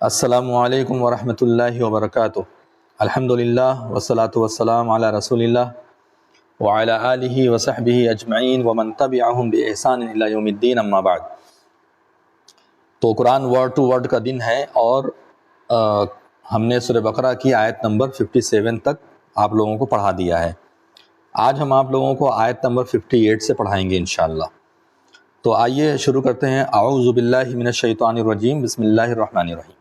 السلام علیکم ورحمۃ اللہ وبرکاتہ۔ الحمدللہ والصلاۃ والسلام علی رسول اللہ وعلی آلہ وصحبہ اجمعین ومن تبعہم بإحسان الی یوم الدین، اما بعد۔ تو قرآن ورڈ ٹو ورڈ کا دن ہے اور ہم نے سورہ بقرہ کی آیت نمبر 57 تک آپ لوگوں کو پڑھا دیا ہے۔ آج ہم آپ لوگوں کو آیت نمبر 58 سے پڑھائیں گے انشاءاللہ۔ تو آئیے شروع کرتے ہیں۔ اعوذ باللہ من الشیطان الرجیم، بسم اللہ الرحمن الرحیم۔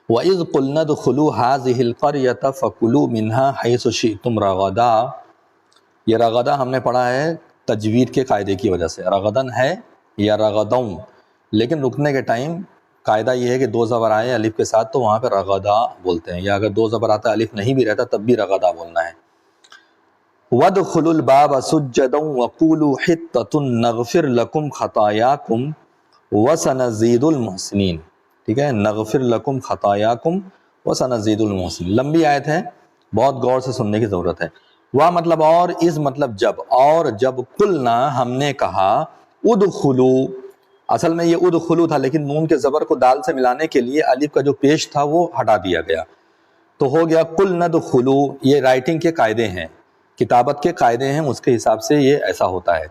وَإِذْ قُلْنَا ادْخُلُوا هَٰذِهِ الْقَرْيَةَ فَكُلُوا مِنْهَا حَيْثُ شِئْتُمْ رَغَدًا۔ یہ رغدا ہم نے پڑھا ہے تجوید کے قاعدے کی وجہ سے، رغدن ہے یا رغدوں، لیکن رکنے کے ٹائم قاعدہ یہ ہے کہ دو زبر آئے الف کے ساتھ تو وہاں پہ رغدا بولتے ہیں، یا اگر دو زبر آتا الف نہیں بھی رہتا تب بھی رغدا بولنا ہے۔ وَادْخُلُوا الْبَابَ سُجَّدًا وَقُولُوا حِطَّةٌ نَغْفِرْ لَكُمْ خَطَايَاكُمْ وَسَنَزِيدُ الْمُحْسِنِينَ۔ ٹھیک ہے، نغفر لکم خطایاکم وسنزید المحسنین، لمبی آیت ہے، بہت غور سے سننے کی ضرورت ہے۔ وہ مطلب اور، اس مطلب جب، اور جب قلنا ہم نے کہا، ادخلو، اصل میں یہ ادخلو تھا لیکن نون کے زبر کو دال سے ملانے کے لیے الف کا جو پیش تھا وہ ہٹا دیا گیا تو ہو گیا قلنا ادخلو۔ یہ رائٹنگ کے قاعدے ہیں، کتابت کے قاعدے ہیں، اس کے حساب سے یہ ایسا ہوتا ہے۔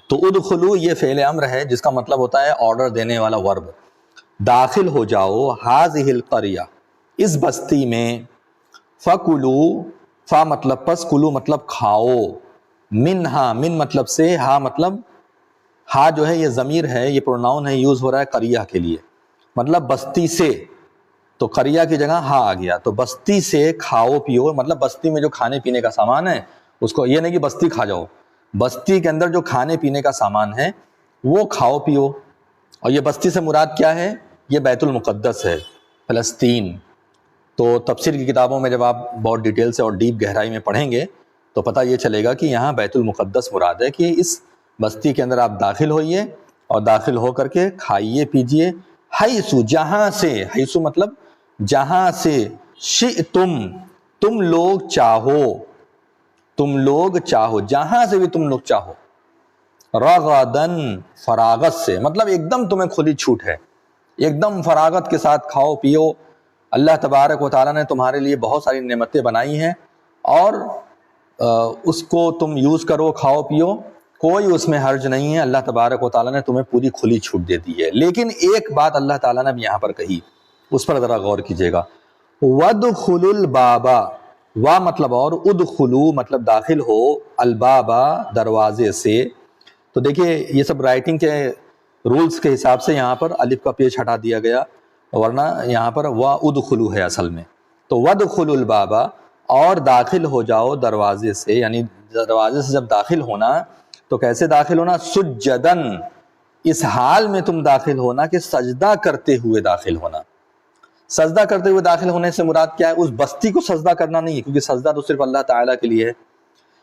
تو ادخلو یہ فعل امر ہے جس کا مطلب ہوتا ہے آرڈر دینے والا ورب۔ داخل ہو جاؤ ہاذہ القریہ، اس بستی میں، فکلو، فا مطلب پس، کلو مطلب کھاؤ، منہا، من مطلب سے، ہا مطلب، ہا جو ہے یہ ضمیر ہے، یہ پروناؤن ہے، یوز ہو رہا ہے قریہ کے لیے، مطلب بستی سے، تو قریہ کی جگہ ہا آ گیا، تو بستی سے کھاؤ پیو، مطلب بستی میں جو کھانے پینے کا سامان ہے اس کو، یہ نہیں کہ بستی کھا جاؤ، بستی کے اندر جو کھانے پینے کا سامان ہے وہ کھاؤ پیو۔ اور یہ بستی سے مراد کیا ہے؟ یہ بیت المقدس ہے، فلسطین۔ تو تفسیر کی کتابوں میں جب آپ بہت ڈیٹیل سے اور ڈیپ گہرائی میں پڑھیں گے تو پتہ یہ چلے گا کہ یہاں بیت المقدس مراد ہے، کہ اس بستی کے اندر آپ داخل ہوئیے اور داخل ہو کر کے کھائیے پیجیے، حیثو، جہاں سے، حیثو مطلب جہاں سے، شئتم، تم لوگ چاہو، تم لوگ چاہو، جہاں سے بھی تم لوگ چاہو، رغدن، فراغت سے، مطلب ایک دم تمہیں کھلی چھوٹ ہے، ایک دم فراغت کے ساتھ کھاؤ پیو۔ اللہ تبارک و تعالیٰ نے تمہارے لیے بہت ساری نعمتیں بنائی ہیں اور اس کو تم یوز کرو، کھاؤ پیو، کوئی اس میں حرج نہیں ہے، اللہ تبارک و تعالیٰ نے تمہیں پوری کھلی چھوٹ دے دی ہے۔ لیکن ایک بات اللہ تعالیٰ نے بھی یہاں پر کہی، اس پر ذرا غور کیجیے گا۔ وَادْخُلُوا الْبَابَ، وا مطلب اور، ادخلو مطلب داخل ہو، البابا دروازے سے۔ تو دیکھیے یہ سب رائٹنگ کے رولز کے حساب سے یہاں پر الف کا پیش ہٹا دیا گیا، ورنہ یہاں پر وَادْخُلُوا ہے اصل میں۔ تو وَادْخُلُوا الْبَابَ، اور داخل ہو جاؤ دروازے سے، یعنی دروازے سے جب داخل ہونا تو کیسے داخل ہونا؟ سجدن، اس حال میں تم داخل ہونا کہ سجدہ کرتے ہوئے داخل ہونا۔ سجدہ کرتے ہوئے داخل ہونے سے مراد کیا ہے؟ اس بستی کو سجدہ کرنا نہیں ہے، کیونکہ سجدہ تو صرف اللہ تعالیٰ کے لیے ہے۔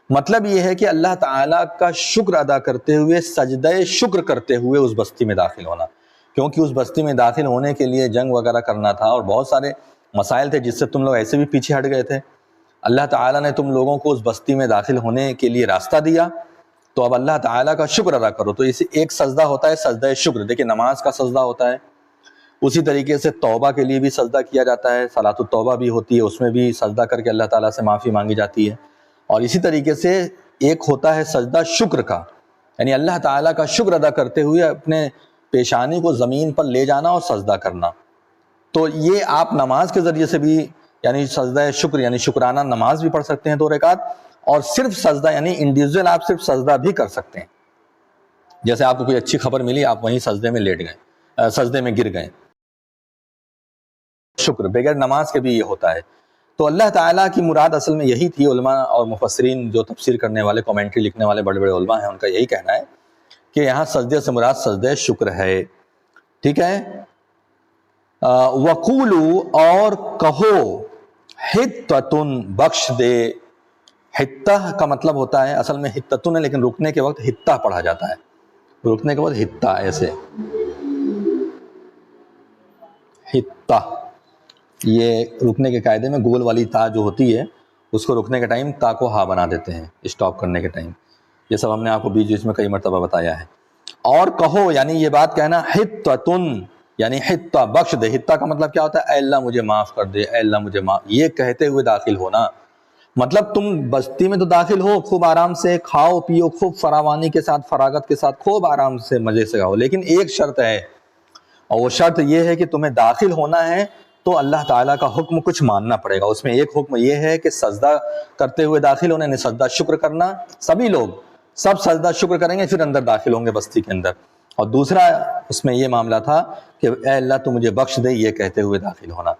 مطلب یہ ہے کہ اللہ تعالیٰ کا شکر ادا کرتے ہوئے، سجدہ شکر کرتے ہوئے اس بستی میں داخل ہونا، کیونکہ اس بستی میں داخل ہونے کے لیے جنگ وغیرہ کرنا تھا اور بہت سارے مسائل تھے جس سے تم لوگ ایسے بھی پیچھے ہٹ گئے تھے۔ اللہ تعالیٰ نے تم لوگوں کو اس بستی میں داخل ہونے کے لیے راستہ دیا، تو اب اللہ تعالیٰ کا شکر ادا کرو۔ تو اس ایک سجدہ ہوتا ہے سجدہ شکر، دیکھیں نماز کا سجدہ ہوتا ہے، اسی طریقے سے توبہ کے لیے بھی سجدہ کیا جاتا ہے، صلاۃ التوبہ بھی ہوتی ہے، اس میں بھی سجدہ کر کے اللہ تعالیٰ سے معافی مانگی جاتی ہے۔ اور اسی طریقے سے ایک ہوتا ہے سجدہ شکر کا، یعنی اللہ تعالیٰ کا شکر ادا کرتے ہوئے اپنے پیشانی کو زمین پر لے جانا اور سجدہ کرنا۔ تو یہ آپ نماز کے ذریعے سے بھی، یعنی سجدہ شکر یعنی شکرانہ نماز بھی پڑھ سکتے ہیں 2 رکعت، اور صرف سجدہ یعنی انڈیویجول آپ صرف سجدہ بھی کر سکتے ہیں۔ جیسے آپ کو کوئی اچھی خبر ملی، آپ وہیں سجدے میں لیٹ گئے، سجدے میں گر گئے، شکر بغیر نماز کے بھی یہ ہوتا ہے۔ تو اللہ تعالیٰ کی مراد اصل میں یہی تھی۔ علماء اور مفسرین جو تفسیر کرنے والے، کامنٹری لکھنے والے بڑے بڑے علماء ہیں، ان کا یہی کہنا ہے کہ یہاں سجدے سے مراد سجدہ شکر ہے، ٹھیک ہے۔ وَقُولُوا، اور کہو، حِطَّةٌ، بخش دے۔ حِطَّہ کا مطلب ہوتا ہے اصل میں حِطَّةٌ ہے، لیکن رکنے کے وقت حِطَّہ پڑھا جاتا ہے، رکنے کے وقت حِطَّہ، ایسے حِطَّہ، یہ رکنے کے قاعدے میں گول والی تا جو ہوتی ہے اس کو رکنے کے ٹائم تا کو ہا بنا دیتے ہیں اسٹاپ کرنے کے ٹائم، یہ سب ہم نے آپ کو بیچ میں کئی مرتبہ بتایا ہے۔ اور کہو یعنی یہ بات کہنا، حِطَّةٌ، یعنی حتہ بخش دے. حتہ کا مطلب کیا ہوتا ہے؟ اے اللہ مجھے معاف کر دے، اے اللہ مجھے معاف، یہ کہتے ہوئے داخل ہونا. مطلب تم بستی میں تو داخل ہو، خوب آرام سے کھاؤ پیو، خوب فراوانی کے ساتھ، فراغت کے ساتھ، خوب آرام سے مزے سے کھاؤ، لیکن ایک شرط ہے، اور وہ شرط یہ ہے کہ تمہیں داخل ہونا ہے تو اللہ تعالیٰ کا حکم کچھ ماننا پڑے گا. اس میں ایک حکم یہ ہے کہ سجدہ کرتے ہوئے داخل ہونا، یعنی سجدہ شکر کرنا. سبھی لوگ سب سجدہ شکر کریں گے پھر اندر داخل ہوں گے بستی کے اندر. اور دوسرا اس میں یہ معاملہ تھا کہ اے اللہ تو مجھے بخش دے، یہ کہتے ہوئے داخل ہونا.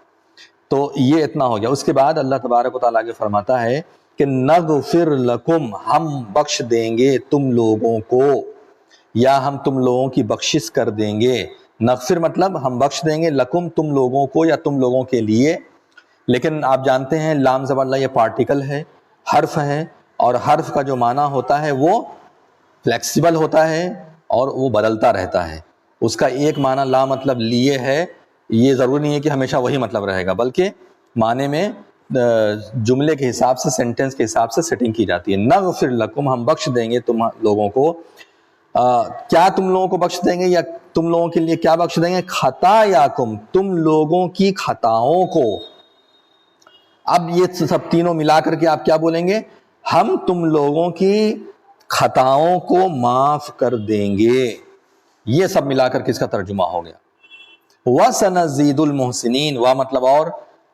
تو یہ اتنا ہو گیا. اس کے بعد اللہ تبارک و تعالیٰ آگے فرماتا ہے کہ نغفر لکم، ہم بخش دیں گے تم لوگوں کو، یا ہم تم لوگوں کی بخشش کر دیں گے. نغفر مطلب ہم بخش دیں گے، لکم تم لوگوں کو یا تم لوگوں کے لیے. لیکن آپ جانتے ہیں لام زبر اللہ یہ پارٹیکل ہے، حرف ہے، اور حرف کا جو معنی ہوتا ہے وہ فلیکسیبل ہوتا ہے اور وہ بدلتا رہتا ہے. اس کا ایک معنی لا مطلب لیے ہے، یہ ضروری نہیں ہے کہ ہمیشہ وہی مطلب رہے گا، بلکہ معنی میں جملے کے حساب سے، سینٹنس کے حساب سے سیٹنگ کی جاتی ہے. نغفر لکم، ہم بخش دیں گے تم لوگوں کو. کیا تم لوگوں کو بخش دیں گے، یا تم لوگوں کے لیے کیا بخش دیں گے؟ خطایاکم، تم لوگوں کی خطاؤں کو. اب یہ سب تینوں ملا کر کے آپ کیا بولیں گے؟ ہم تم لوگوں کی خطاؤں کو معاف کر دیں گے. یہ سب ملا کر کس کا ترجمہ ہو گیا؟ وَسَنَزِيدُ الْمُحْسِنِينَ. وا مطلب اور،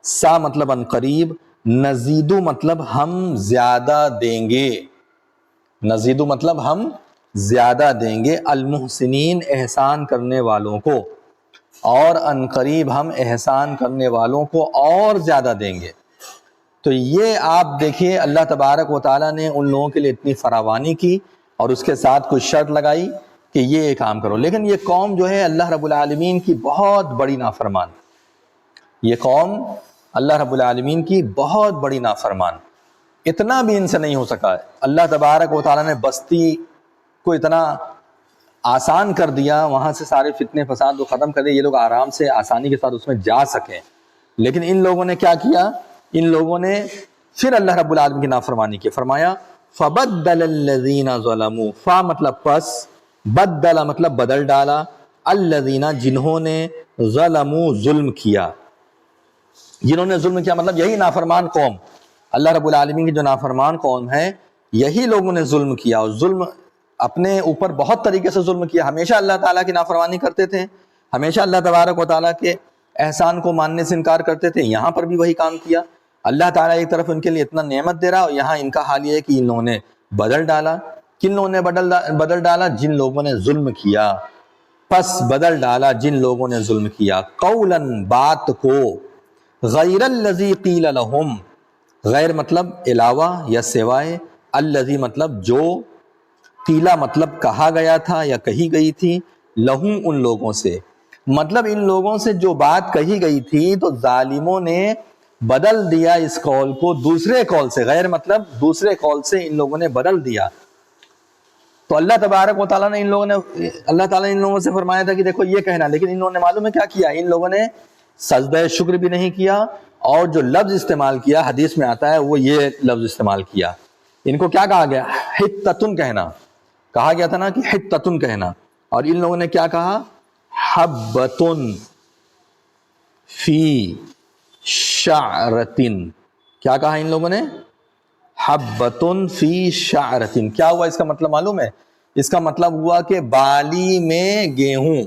سا مطلب ان قریب، نزیدو مطلب ہم زیادہ دیں گے. نزیدو مطلب ہم زیادہ دیں گے، المحسنین احسان کرنے والوں کو، اور ان قریب ہم احسان کرنے والوں کو اور زیادہ دیں گے. تو یہ آپ دیکھیے اللہ تبارک و تعالیٰ نے ان لوگوں کے لیے اتنی فراوانی کی اور اس کے ساتھ کچھ شرط لگائی کہ یہ کام کرو. لیکن یہ قوم جو ہے اللہ رب العالمین کی بہت بڑی نافرمان، یہ قوم اللہ رب العالمین کی بہت بڑی نافرمان، اتنا بھی ان سے نہیں ہو سکا. اللہ تبارک و تعالیٰ نے بستی کو اتنا آسان کر دیا، وہاں سے سارے فتنے فساد کو ختم کر دیا، یہ لوگ آرام سے آسانی کے ساتھ اس میں جا سکیں. لیکن ان لوگوں نے کیا کیا؟ ان لوگوں نے پھر اللہ رب العالمین کی نافرمانی کی. فرمایا فَبَدَّلَ الَّذِينَ ظَلَمُوا، فا مطلب پس، بدل مطلب بدل ڈالا، الذین جنہوں نے، ظلموا ظلم کیا. جنہوں نے ظلم کیا مطلب یہی نافرمان قوم، اللہ رب العالمین کی جو نافرمان قوم ہے یہی لوگوں نے ظلم کیا. اور ظلم اپنے اوپر بہت طریقے سے ظلم کیا. ہمیشہ اللہ تعالیٰ کی نافرمانی کرتے تھے، ہمیشہ اللہ تبارک و تعالیٰ کے احسان کو ماننے سے انکار کرتے تھے. یہاں پر بھی وہی کام کیا. اللہ تعالیٰ ایک طرف ان کے لیے اتنا نعمت دے رہا، اور یہاں ان کا حال یہ ہے کہ ان لوگوں نے بدل ڈالا. کن لوگوں نے بدل ڈالا؟ جن لوگوں نے ظلم کیا. پس بدل ڈالا جن لوگوں نے ظلم کیا، قولاً بات کو، غیر الذی قیل لہم، غیر مطلب علاوہ یا سوائے، الذی مطلب جو، قیلا مطلب کہا گیا تھا یا کہی گئی تھی، لہم ان لوگوں سے. مطلب ان لوگوں سے جو بات کہی گئی تھی تو ظالموں نے بدل دیا اس قول کو دوسرے قول سے. غیر مطلب دوسرے قول سے ان لوگوں نے بدل دیا. تو اللہ تبارک و تعالیٰ نے اللہ تعالیٰ نے ان لوگوں سے فرمایا تھا کہ دیکھو یہ کہنا، لیکن ان لوگوں نے معلوم ہے کیا کیا؟ ان لوگوں نے سجدہ شکر بھی نہیں کیا، اور جو لفظ استعمال کیا حدیث میں آتا ہے وہ یہ لفظ استعمال کیا. ان کو کیا کہا گیا؟ حتتن کہنا. کہا گیا تھا نا کہ حتتن کہنا، اور ان لوگوں نے کیا کہا؟ حبتن فی شعرتن. کیا کہا ان لوگوں نے؟ حبتن فی شعرتن. کیا ہوا اس کا مطلب معلوم ہے؟ اس کا مطلب ہوا کہ بالی میں گیہوں،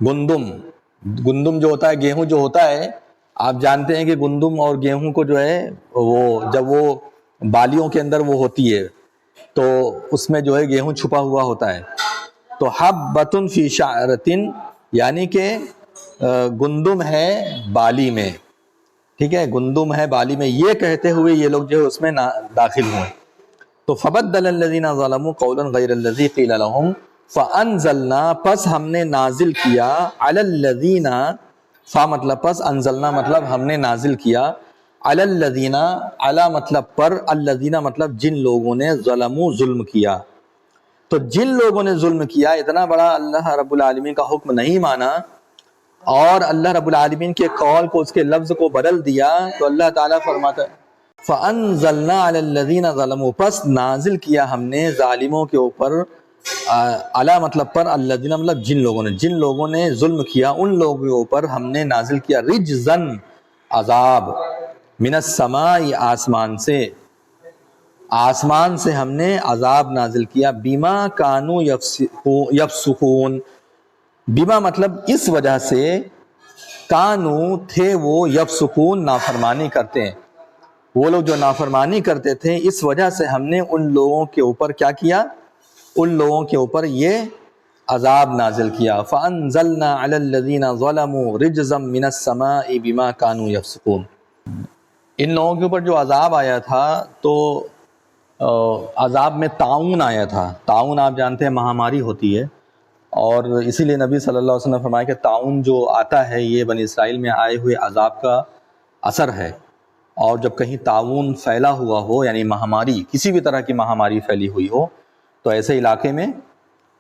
گندم جو ہوتا ہے، گیہوں جو ہوتا ہے، آپ جانتے ہیں کہ گندم اور گیہوں کو جو ہے وہ جب وہ بالیوں کے اندر وہ ہوتی ہے تو اس میں جو ہے گیہوں چھپا ہوا ہوتا ہے. تو حبتن فی شعرتن یعنی کہ گندم ہے بالی میں، ٹھیک ہے، گندم ہے بالی میں، یہ کہتے ہوئے یہ لوگ جو ہے اس میں داخل ہوئے. تو فبدل الذین ظلموا قولا غیر الذی قیل لہم فانزلنا، پس ہم نے نازل کیا، علی الذین، فا مطلب پس، انزلنا مطلب ہم نے نازل کیا، علی الذین، علی مطلب پر، الذین مطلب جن لوگوں نے، ظلموا ظلم کیا. تو جن لوگوں نے ظلم کیا، اتنا بڑا اللہ رب العالمین کا حکم نہیں مانا اور اللہ رب العالمین کے قول کو، اس کے لفظ کو بدل دیا، تو اللہ تعالیٰ فرماتا ہے فَأَنزَلْنَا عَلَى الَّذِينَ ظَلَمُوا، پس نازل کیا ہم نے ظالموں کے اوپر علی مطلب پر، الذین مطلب جن لوگوں نے ظلم کیا ان لوگوں کے اوپر ہم نے نازل کیا رجزن عذاب، من السماء آسمان سے ہم نے عذاب نازل کیا، بما کانوا یفسقون، بما مطلب اس وجہ سے، کانو تھے وہ، یفسقون نافرمانی کرتے ہیں، وہ لوگ جو نافرمانی کرتے تھے اس وجہ سے ہم نے ان لوگوں کے اوپر کیا کیا، ان لوگوں کے اوپر یہ عذاب نازل کیا، فَأَنزَلْنَا عَلَى الَّذِينَ ظَلَمُوا رِجْزًا مِّنَ السَّمَاءِ بِمَا كَانُوا يَفْسُقُونَ۔ ان لوگوں کے اوپر جو عذاب آیا تھا تو عذاب میں طاعون آیا تھا۔ طاعون آپ جانتے ہیں مہاماری ہوتی ہے، اور اسی لیے نبی صلی اللہ علیہ وسلم نے فرمایا کہ طاعون جو آتا ہے یہ بنی اسرائیل میں آئے ہوئے عذاب کا اثر ہے، اور جب کہیں طاعون پھیلا ہوا ہو، یعنی مہاماری، کسی بھی طرح کی مہاماری پھیلی ہوئی ہو، تو ایسے علاقے میں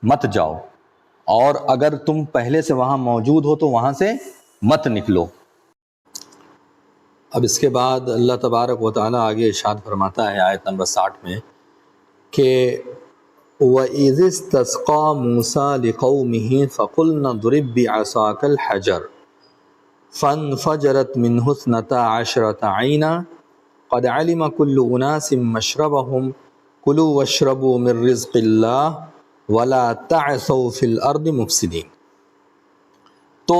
مت جاؤ، اور اگر تم پہلے سے وہاں موجود ہو تو وہاں سے مت نکلو۔ اب اس کے بعد اللہ تبارک و تعالیٰ آگے ارشاد فرماتا ہے آیت نمبر 60 میں کہ وَإِذِ اسْتَسْقَىٰ مُوسَىٰ لِقَوْمِهِ فَقُلْنَا اضْرِب بِّعَصَاكَ الْحَجَرَ فَانْفَجَرَتْ مِنْهُ اثْنَتَا عَشْرَةَ عَيْنًا قَدْ عَلِمَ كُلُّ أُنَاسٍ مَّشْرَبَهُمْ كُلُوا وَاشْرَبُوا مِن رِّزْقِ اللَّهِ وَلَا تَعْثَوْا فِي الْأَرْضِ مُفْسِدِينَ۔ تو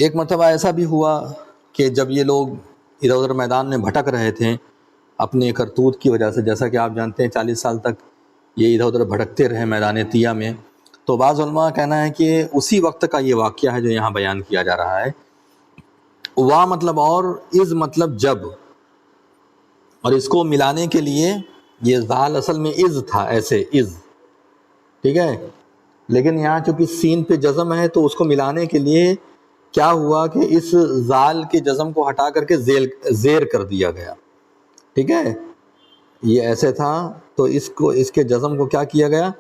ایک مرتبہ ایسا بھی ہوا کہ جب یہ لوگ ادھر ادھر میدان میں بھٹک رہے تھے اپنے کرتوت کی وجہ سے، جیسا کہ آپ جانتے ہیں 40 سال تک یہ ادھر ادھر بھٹکتے رہے میدان طیہ میں، تو بعض علماء کا کہنا ہے کہ اسی وقت کا یہ واقعہ ہے جو یہاں بیان کیا جا رہا ہے۔ وا مطلب اور، از مطلب جب، اور اس کو ملانے کے لیے یہ ذال اصل میں از تھا، ایسے از، ٹھیک ہے، لیکن یہاں چونکہ سین پہ جزم ہے تو اس کو ملانے کے لیے کیا ہوا کہ اس ذال کے جزم کو ہٹا کر کے زیر کر دیا گیا، ٹھیک ہے، یہ ایسے تھا تو اس کے جزم کو کیا کیا گیا،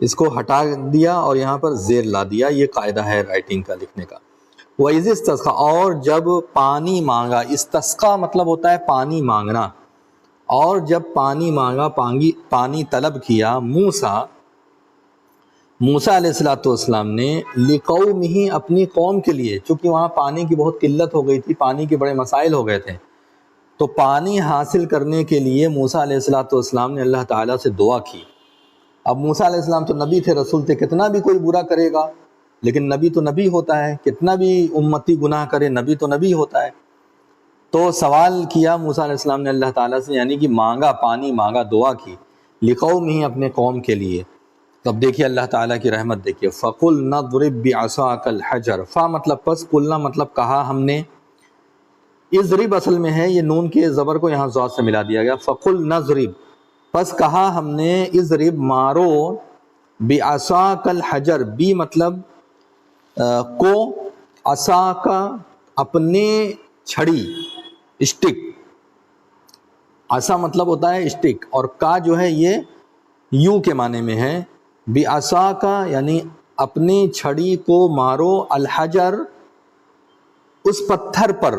اس کو ہٹا دیا اور یہاں پر زیر لا دیا، یہ قاعدہ ہے رائٹنگ کا، لکھنے کا۔ وَإِذِ اسْتَسْقَىٰ، اور جب پانی مانگا، استسقا مطلب ہوتا ہے پانی مانگنا، اور جب پانی مانگا، پانی طلب کیا موسیٰ علیہ السلام نے، لِقَوْمِهِ اپنی قوم کے لیے، چونکہ وہاں پانی کی بہت قلت ہو گئی تھی، پانی کے بڑے مسائل ہو گئے تھے، تو پانی حاصل کرنے کے لیے موسیٰ علیہ السلام نے اللہ تعالیٰ سے دعا کی۔ اب موسیٰ علیہ السلام تو نبی تھے، رسول تھے، کتنا بھی کوئی برا کرے گا لیکن نبی تو نبی ہوتا ہے، کتنا بھی امتی گناہ کرے نبی تو نبی ہوتا ہے، تو سوال کیا موسیٰ علیہ السلام نے اللہ تعالیٰ سے، یعنی کہ مانگا، پانی مانگا، دعا کی، لِقَوْمِهِ اپنے قوم کے لیے۔ تب دیکھیے اللہ تعالیٰ کی رحمت دیکھیے، فَقُلْنَا اضْرِب بِّعَصَاكَ الْحَجَرَ، فا مطلب پس، قلنا مطلب کہا ہم نے، اضرب اصل میں ہے، یہ نون کے زبر کو یہاں ضاد سے ملا دیا گیا، فَقُلْنَا اضْرب، پس کہا ہم نے، اضرب مارو، بِعَصَاكَ الْحَجَرَ، بی مطلب کو، عصاک اپنے چھڑی، اسٹک، عصا مطلب ہوتا ہے اسٹک، اور کا جو ہے یہ یوں کے معنی میں ہے، بعصاک یعنی اپنی چھڑی کو مارو، الحجر اس پتھر پر،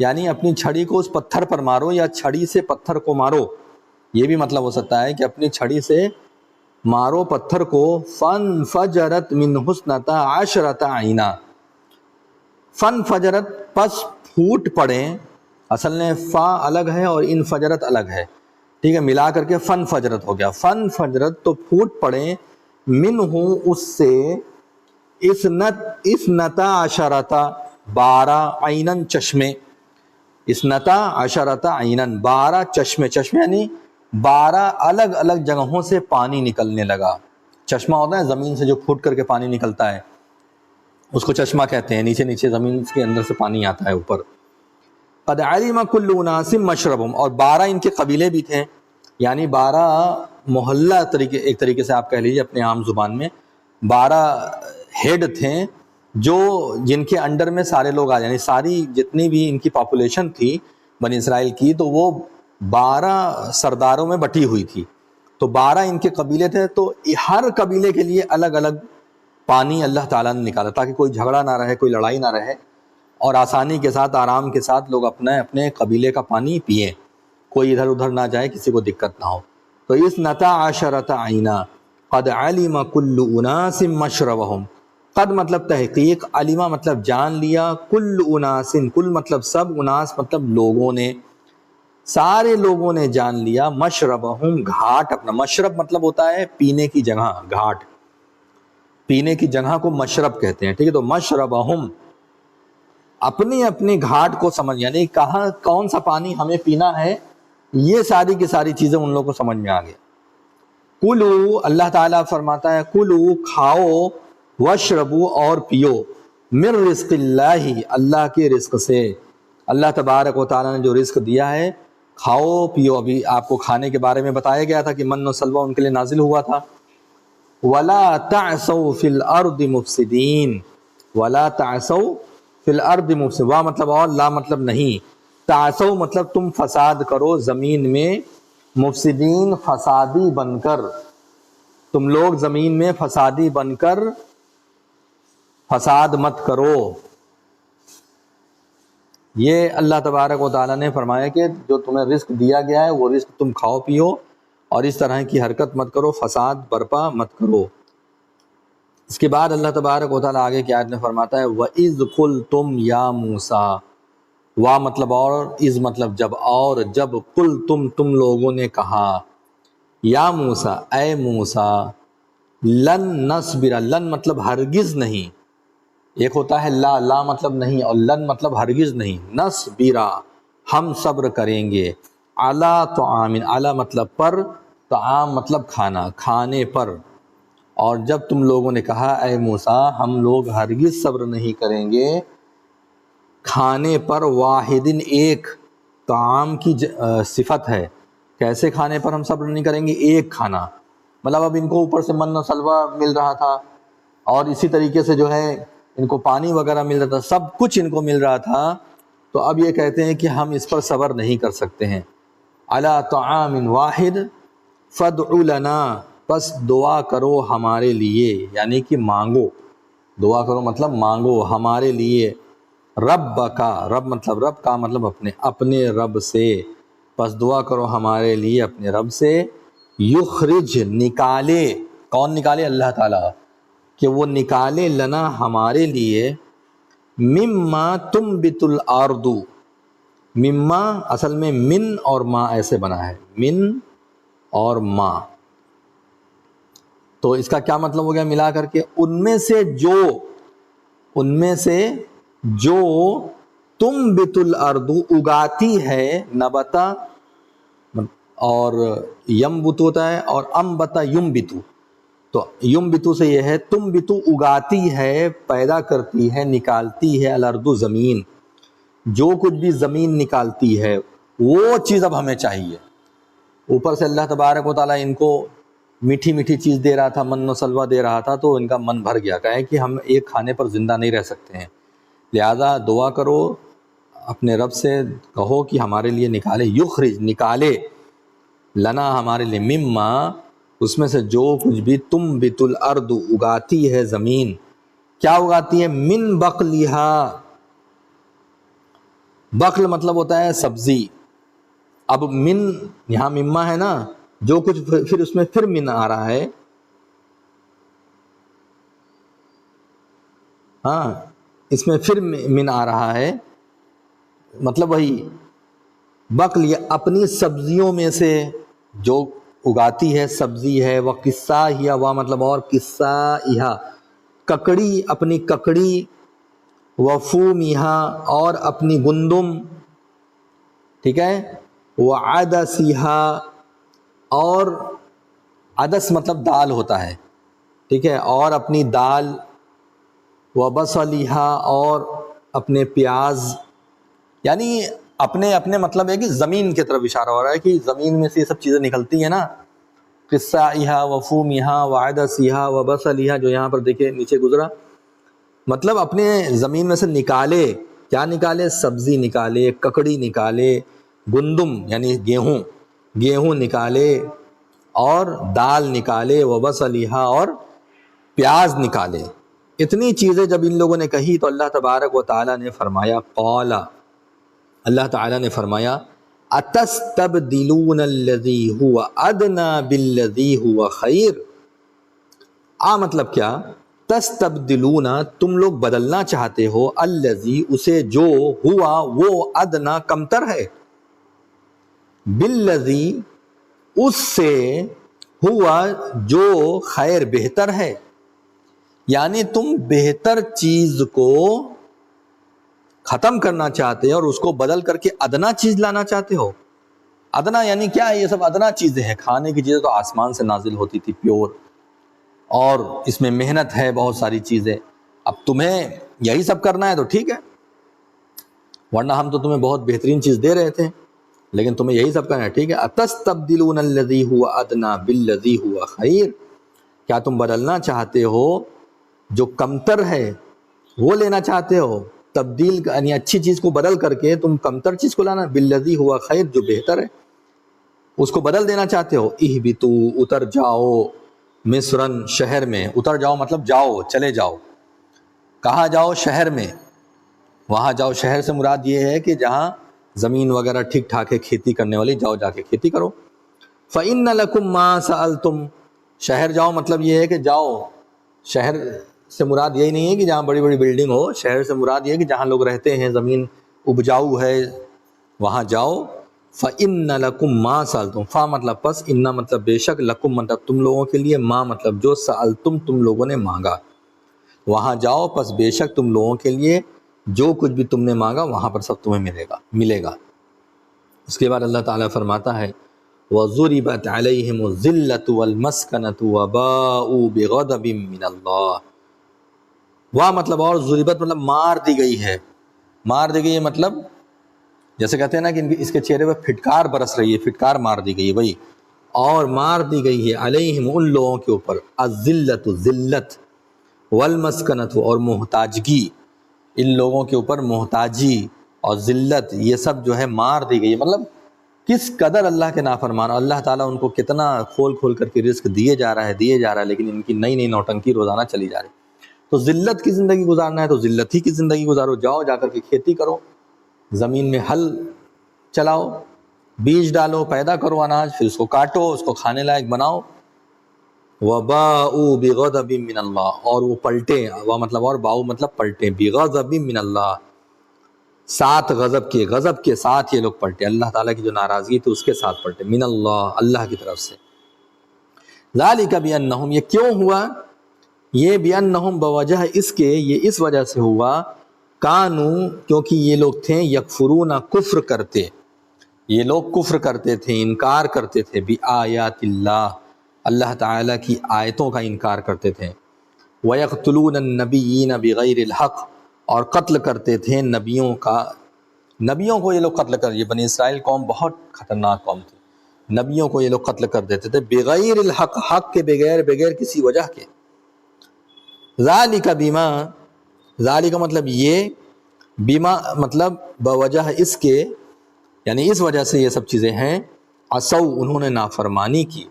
یعنی اپنی چھڑی کو اس پتھر پر مارو، یا چھڑی سے پتھر کو مارو، یہ بھی مطلب ہو سکتا ہے کہ اپنی چھڑی سے مارو پتھر کو، فَانْفَجَرَتْ مِنْهُ اثْنَتَا عَشْرَةَ عَيْنًا، فَانْفَجَرَتْ پس پھوٹ پڑے، اصل میں فا الگ ہے اور انفجرت الگ ہے، ٹھیک ہے، ملا کر کے فن فجرت ہو گیا، فن فجرت تو پھوٹ پڑے، منہ اس سے، اثنتا عشرتا 12 عینن چشمے، اثنتا عشرتا عینن 12 چشمے، چشمے یعنی 12 الگ الگ جگہوں سے پانی نکلنے لگا۔ چشمہ ہوتا ہے زمین سے جو پھوٹ کر کے پانی نکلتا ہے، اس کو چشمہ کہتے ہیں، نیچے نیچے زمین کے اندر سے پانی آتا ہے اوپر۔ قد علم کل اناس مشربہم، اور 12 ان کے قبیلے بھی تھے، یعنی 12 محلہ ایک طریقے سے آپ کہہ لیجیے اپنے عام زبان میں، 12 ہیڈ تھے جو جن کے انڈر میں سارے لوگ آ، یعنی ساری جتنی بھی ان کی پاپولیشن تھی بنی اسرائیل کی، تو وہ 12 سرداروں میں بٹی ہوئی تھی، تو 12 ان کے قبیلے تھے، تو ہر قبیلے کے لیے الگ الگ پانی اللہ تعالیٰ نے نکالا تاکہ کوئی جھگڑا نہ رہے، کوئی لڑائی نہ رہے، اور آسانی کے ساتھ، آرام کے ساتھ لوگ اپنے قبیلے کا پانی پئیں، کوئی ادھر ادھر نہ جائے، کسی کو دقت نہ ہو۔ تو اس نتا عشرۃ عینا، قد علم کل اناس مشربہم، قد مطلب تحقیق، علمہ مطلب جان لیا، کل اناس کل مطلب سب، اناس مطلب لوگوں نے، سارے لوگوں نے جان لیا، مشربہم گھاٹ اپنا، مشرب مطلب ہوتا ہے پینے کی جگہ، گھاٹ، پینے کی جگہ کو مشرب کہتے ہیں، ٹھیک ہے، تو مشربہم اپنے اپنے گھاٹ کو سمجھ، یعنی کہاں کون سا پانی ہمیں پینا ہے، یہ ساری کی ساری چیزیں ان لوگوں کو سمجھ میں آ گئی۔ کلو، اللہ تعالیٰ فرماتا ہے کلو کھاؤ، وشربو اور پیو، من رزق اللہ اللہ کے رزق سے، اللہ تبارک و تعالیٰ نے جو رزق دیا ہے کھاؤ پیو۔ ابھی آپ کو کھانے کے بارے میں بتایا گیا تھا کہ من و سلوہ ان کے لیے نازل ہوا تھا۔ وَلَا تَعْثَوْا فِي الْأَرْضِ مُفْسِدِينَ، وَلَا تَعْثَوْا فِي الْأَرْضِ مُفْسِدِينَ، وا مطلب اور، لا مطلب نہیں، تعثوا مطلب تم فساد کرو زمین میں، مفسدین فسادی بن کر، تم لوگ زمین میں فسادی بن کر فساد مت کرو۔ یہ اللہ تبارک و تعالیٰ نے فرمایا کہ جو تمہیں رزق دیا گیا ہے وہ رزق تم کھاؤ پیو اور اس طرح کی حرکت مت کرو، فساد برپا مت کرو۔ اس کے بعد اللہ تبارک و تعالیٰ آگے کی آیت میں فرماتا ہے وَإِذْ قُلْتُمْ يَا مُوسَىٰ، وا مطلب اور، از مطلب جب، اور جب، قُلْتُمْ تم لوگوں نے کہا، یا موسیٰ اے موسیٰ، لن نصبر، لن مطلب ہرگز نہیں، ایک ہوتا ہے لا، لا مطلب نہیں، اور لن مطلب ہرگز نہیں، نصبرا ہم صبر کریں گے، علی طعام، علی مطلب پر، طعام مطلب کھانا، کھانے پر، اور جب تم لوگوں نے کہا اے موسیٰ ہم لوگ ہرگز صبر نہیں کریں گے کھانے پر، واحدن ایک، طعام کی صفت ہے، کیسے کھانے پر ہم صبر نہیں کریں گے، ایک کھانا، مطلب اب ان کو اوپر سے من و سلوہ مل رہا تھا اور اسی طریقے سے جو ہے ان کو پانی وغیرہ مل رہا تھا، سب کچھ ان کو مل رہا تھا، تو اب یہ کہتے ہیں کہ ہم اس پر صبر نہیں کر سکتے ہیں۔ علی طعام واحد فادع لنا، بس دعا کرو ہمارے لیے، یعنی کہ مانگو، دعا کرو مطلب مانگو ہمارے لیے، رب کا، رب مطلب رب کا مطلب اپنے، اپنے رب سے، بس دعا کرو ہمارے لیے اپنے رب سے، یخرج نکالے، کون نکالے، اللہ تعالیٰ، کہ وہ نکالے لنا ہمارے لیے، مما تنبت الارض، مما اصل میں من اور ما ایسے بنا ہے، من اور ما، تو اس کا کیا مطلب ہو گیا ملا کر کے، ان میں سے جو، ان میں سے جو تنبت الارض اگاتی ہے، نبتا اور ینبت ہوتا ہے، اور انبتا ینبتو، تو ینبتو سے یہ ہے تنبتو اگاتی ہے، پیدا کرتی ہے، نکالتی ہے، الارض زمین، جو کچھ بھی زمین نکالتی ہے وہ چیز اب ہمیں چاہیے۔ اوپر سے اللہ تبارک و تعالیٰ ان کو میٹھی میٹھی چیز دے رہا تھا، من و سلوہ دے رہا تھا، تو ان کا من بھر گیا، کہا ہے کہ ہم ایک کھانے پر زندہ نہیں رہ سکتے ہیں، لہذا دعا کرو اپنے رب سے، کہو کہ ہمارے لیے نکالے، یخرج نکالے، لنا ہمارے لیے، مما اس میں سے جو کچھ بھی، تنبت الارض اگاتی ہے زمین، کیا اگاتی ہے، من بقلہا، بقل مطلب ہوتا ہے سبزی، اب من یہاں مما ہے نا، جو کچھ پھر اس میں پھر من آ رہا ہے، ہاں اس میں پھر من آ رہا ہے، مطلب وہی بقل، یہ اپنی سبزیوں میں سے جو اگاتی ہے، سبزی ہے، وہ قصہ ہیا، وہ مطلب اور، قصہ یہاں ککڑی، اپنی ککڑی، وفومہا اور اپنی گندم، ٹھیک ہے، وعدسہا اور عدس مطلب دال ہوتا ہے، ٹھیک ہے، اور اپنی دال، وبصلہا اور اپنے پیاز، یعنی اپنے اپنے مطلب ہے کہ زمین کی طرف اشارہ ہو رہا ہے کہ زمین میں سے یہ سب چیزیں نکلتی ہیں نا، قصائہا وفومہا وعدسہا وبصلہا، جو یہاں پر دیکھیں نیچے گزرا، مطلب اپنے زمین میں سے نکالے، کیا نکالے، سبزی نکالے، ککڑی نکالے، گندم یعنی گیہوں، گیہوں نکالے، اور دال نکالے، وبصلہا اور پیاز نکالے۔ اتنی چیزیں جب ان لوگوں نے کہی تو اللہ تبارک و تعالیٰ نے فرمایا، قال، اللہ تعالیٰ نے فرمایا، اتستبدلون الذی هو ادنی بالذی هو خیر، مطلب کیا؟ تستبدلون تم لوگ بدلنا چاہتے ہو، الذی اسے جو ہوا وہ ادنا کمتر ہے، بالذی اس سے ہوا جو خیر بہتر ہے، یعنی تم بہتر چیز کو ختم کرنا چاہتے ہو اور اس کو بدل کر کے ادنا چیز لانا چاہتے ہو۔ ادنا یعنی کیا ہے؟ یہ سب ادنا چیزیں ہیں، کھانے کی چیزیں تو آسمان سے نازل ہوتی تھی پیور، اور اس میں محنت ہے بہت ساری چیزیں، اب تمہیں یہی سب کرنا ہے تو ٹھیک ہے، ورنہ ہم تو تمہیں بہت بہترین چیز دے رہے تھے، لیکن تمہیں یہی سب کرنا ہے، ٹھیک ہے۔ اتستبدلون الذی ہوا ادنا بالذی ہوا خیر، کیا تم بدلنا چاہتے ہو جو کمتر ہے وہ لینا چاہتے ہو؟ تبدیل یعنی اچھی چیز کو بدل کر کے تم کمتر چیز کو لانا، بالذی ہوا خیر جو بہتر ہے اس کو بدل دینا چاہتے ہو۔ اہبتو اتر جاؤ، مصرن شہر میں، اتر جاؤ مطلب جاؤ، چلے جاؤ، کہاں جاؤ؟ شہر میں، وہاں جاؤ۔ شہر سے مراد یہ ہے کہ جہاں زمین وغیرہ ٹھیک ٹھاک ہے کھیتی کرنے والی، جاؤ جا کے کھیتی کرو۔ فَإِنَّ لَكُمْ مَا سَأَلْتُمْ، شہر جاؤ مطلب یہ ہے کہ جاؤ، شہر سے مراد یہی نہیں ہے کہ جہاں بڑی بڑی بلڈنگ ہو، شہر سے مراد یہ ہے کہ جہاں لوگ رہتے ہیں، زمین اپجاؤ ہے، وہاں جاؤ۔ فَإِنَّ لَكُمْ مَا سَأَلْتُمْ، فا مطلب پس، اِنَّ مطلب بے شک، لَكُمْ مطلب تم لوگوں کے لیے، ما مطلب جو، سَأَلْتُمْ تم لوگوں نے مانگا، وہاں جاؤ، پس بے شک تم لوگوں کے لیے جو کچھ بھی تم نے مانگا وہاں پر سب تمہیں ملے گا۔ اس کے بعد اللہ تعالیٰ فرماتا ہے وَضُرِبَتْ عَلَيْهِمُ الذِّلَّةُ وَالْمَسْكَنَةُ وَبَاءُوا بِغَضَبٍ مِّنَ اللَّهِ، وہ مطلب اور ضربت مطلب مار دی گئی ہے، مار دی گئی ہے مطلب جیسے کہتے ہیں نا کہ اس کے چہرے پہ پھٹکار برس رہی ہے، پھٹکار مار دی گئی ہے وہی، اور مار دی گئی ہے علیہم ان لوگوں کے اوپر، الذلت ذلت، والمسکنت اور محتاجگی، ان لوگوں کے اوپر محتاجی اور ذلت یہ سب جو ہے مار دی گئی ہے۔ مطلب کس قدر اللہ کے نافرمان، اللہ تعالیٰ ان کو کتنا کھول کھول کر کے رزق دیے جا رہا ہے، لیکن ان کی نئی نئی نوٹنکی روزانہ چلی جا رہی ہے۔ تو ذلت کی زندگی گزارنا ہے تو ذلت ہی کی زندگی گزارو، جاؤ جا کر کے کھیتی کرو، زمین میں ہل چلاؤ، بیج ڈالو، پیدا کرو اناج، پھر اس کو کاٹو، اس کو کھانے لائق بناؤ۔ وَبَاءُوا بِغَضَبٍ مِّنَ اللَّهِ، اور وہ پلٹے، وہ مطلب اور باؤ مطلب پلٹے، بِغَضَبٍ مِّنَ اللَّهِ ساتھ غضب کے ساتھ یہ لوگ پلٹے، اللہ تعالیٰ کی جو ناراضگی تھی اس کے ساتھ پلٹے، من اللہ اللہ کی طرف سے۔ ذَلِكَ بِأَنَّهُمْ، یہ کیوں ہوا؟ یہ بِأَنَّهُمْ بوجہ اس کے، یہ اس وجہ سے ہوا، کانو کیونکہ یہ لوگ تھے، یکفرون کفر کرتے، یہ لوگ کفر کرتے تھے، انکار کرتے تھے، بِآیاتِ اللہ اللہ تعالیٰ کی آیتوں کا انکار کرتے تھے، وَيَقْتُلُونَ النَّبِيِّينَ بِغَيْرِ الْحَقِّ اور قتل کرتے تھے نبیوں کو یہ لوگ قتل کر، یہ بنی اسرائیل قوم بہت خطرناک قوم تھی، نبیوں کو یہ لوگ قتل کر دیتے تھے، بغیر الحق حق کے بغیر کسی وجہ کے۔ ذالک بما، ذالک مطلب یہ، بما مطلب بوجہ اس کے، یعنی اس وجہ سے یہ سب چیزیں ہیں، عصوا انہوں نے نافرمانی کی،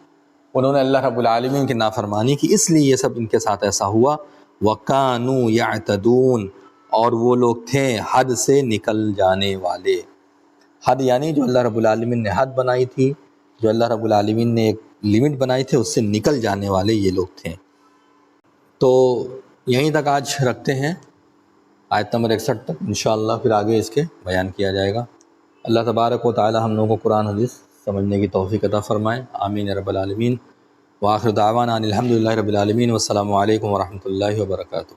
انہوں نے اللہ رب العالمین کی نافرمانی کی، اس لیے یہ سب ان کے ساتھ ایسا ہوا۔ وَكَانُوا يَعْتَدُونَ اور وہ لوگ تھے حد سے نکل جانے والے، حد یعنی جو اللہ رب العالمین نے حد بنائی تھی، جو اللہ رب العالمین نے ایک لیمٹ بنائی تھی اس سے نکل جانے والے یہ لوگ تھے۔ تو یہیں تک آج رکھتے ہیں، آیت نمبر 61 تک، انشاءاللہ پھر آگے اس کے بیان کیا جائے گا۔ اللہ تبارک و تعالی ہم لوگوں کو قرآن حدیث سمجھنے کی توفیق عطا فرمائے، آمین یا رب العالمین۔ وآخر دعوانا ان الحمدللہ رب العالمین، والسلام علیکم ورحمۃ اللہ وبرکاتہ۔